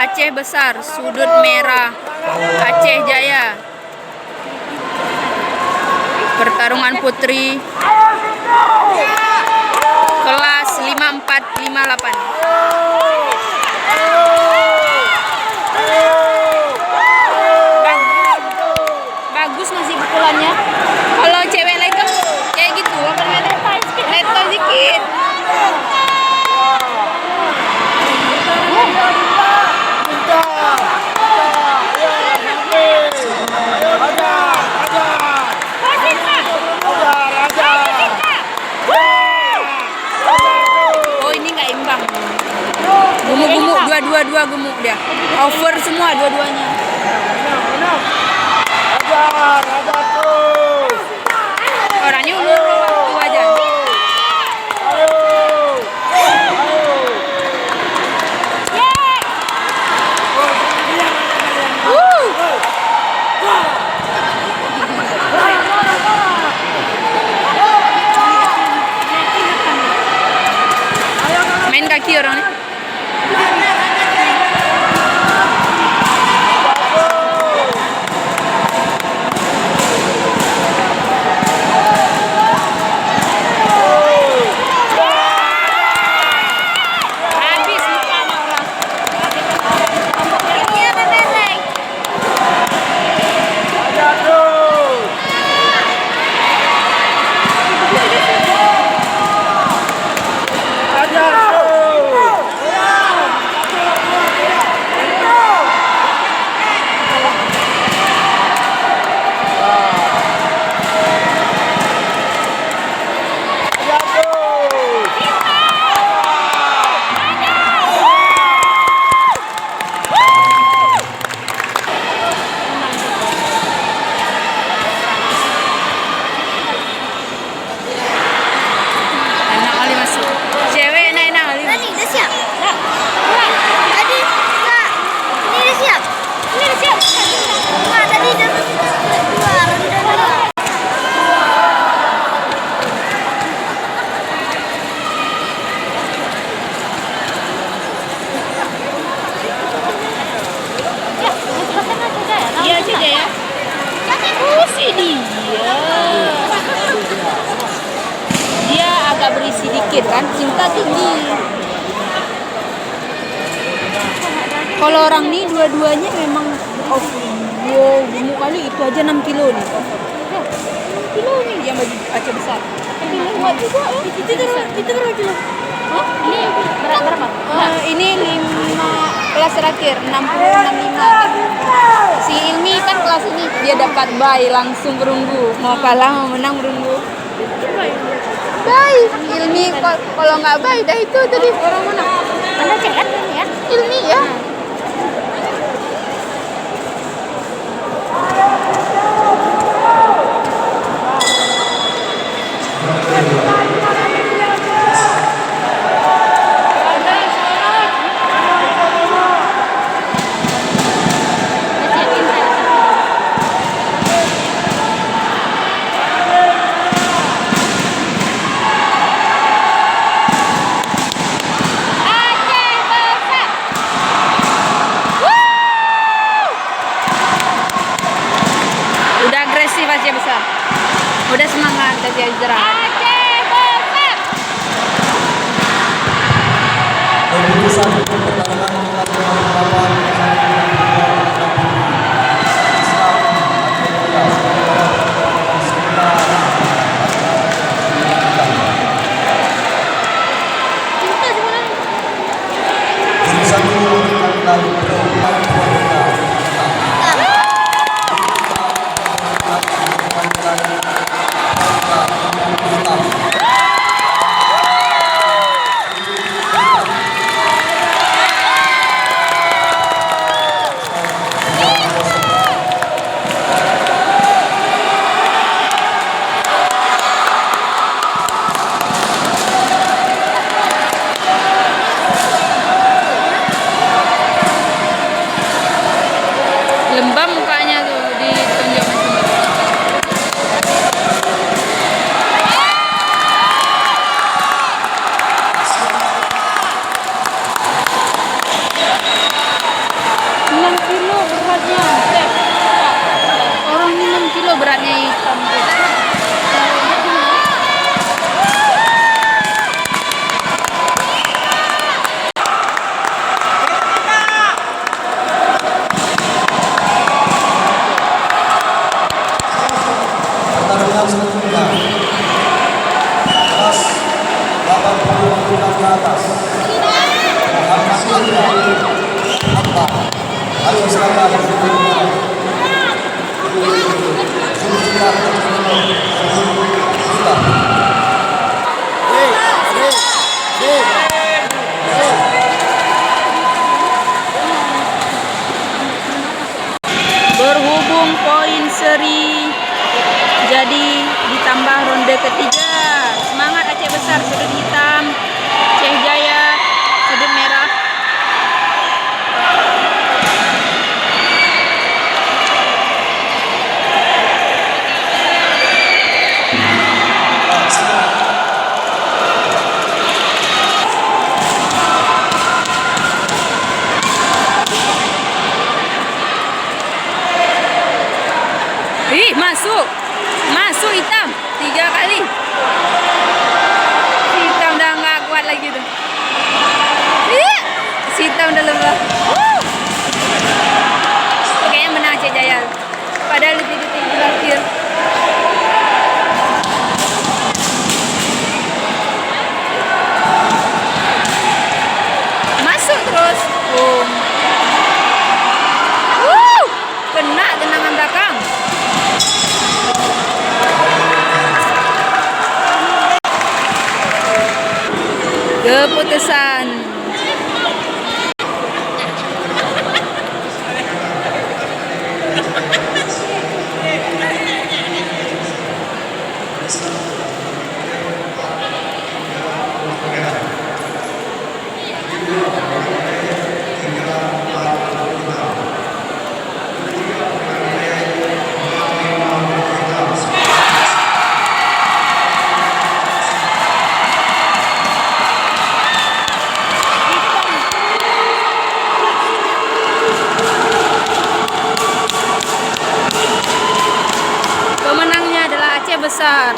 Aceh Besar, sudut merah Aceh Jaya. Pertarungan putri kelas 54-58. Bagus masih pukulannya. Kalau cewek lain kan kayak gitu, leto dikit. Oh ini nggak imbang. Gemuk-gemuk, dua-dua gemuk dia. Over semua dua-duanya. Orangnya ulur waktu aja. Main kaki orangnya. Dia agak berisi dikit kan, cinta tinggi. Kalau orang nih dua-duanya memang gemuk kali, itu aja 6 kilo nih. 6 kilo nih yang baju Aceh Besar. Muat juga ya. Itu berapa kilo? Hah? Ini berat berapa? Ini 5 kelas terakhir 65. Si Ilmi kan kelas ini dia dapat bye langsung perunggu. Mau kalah mau menang perunggu. Bye. Ilmi kalau nggak bye dah itu tadi orang mana? Mana cek kan ya? Ilmi ya. Aceh Besar. Udah semangat kasih istirahat. Aceh Besar. Keputusan pertarungan Ayo silakan. Berhubung poin seri jadi ditambah ronde ketiga. Semangat Aceh Besar, sudut hitam. Aceh Jaya sudut merah. Ih, masuk hitam 3 kali. Si hitam udah nggak kuat lagi tuh. Iya, si hitam udah lelah. Kayaknya menang Aceh Jaya. Padahal di detik terakhir. Masuk terus. Boom. Kena tendangan belakang. Keputusan. Pemenangnya adalah Aceh Besar.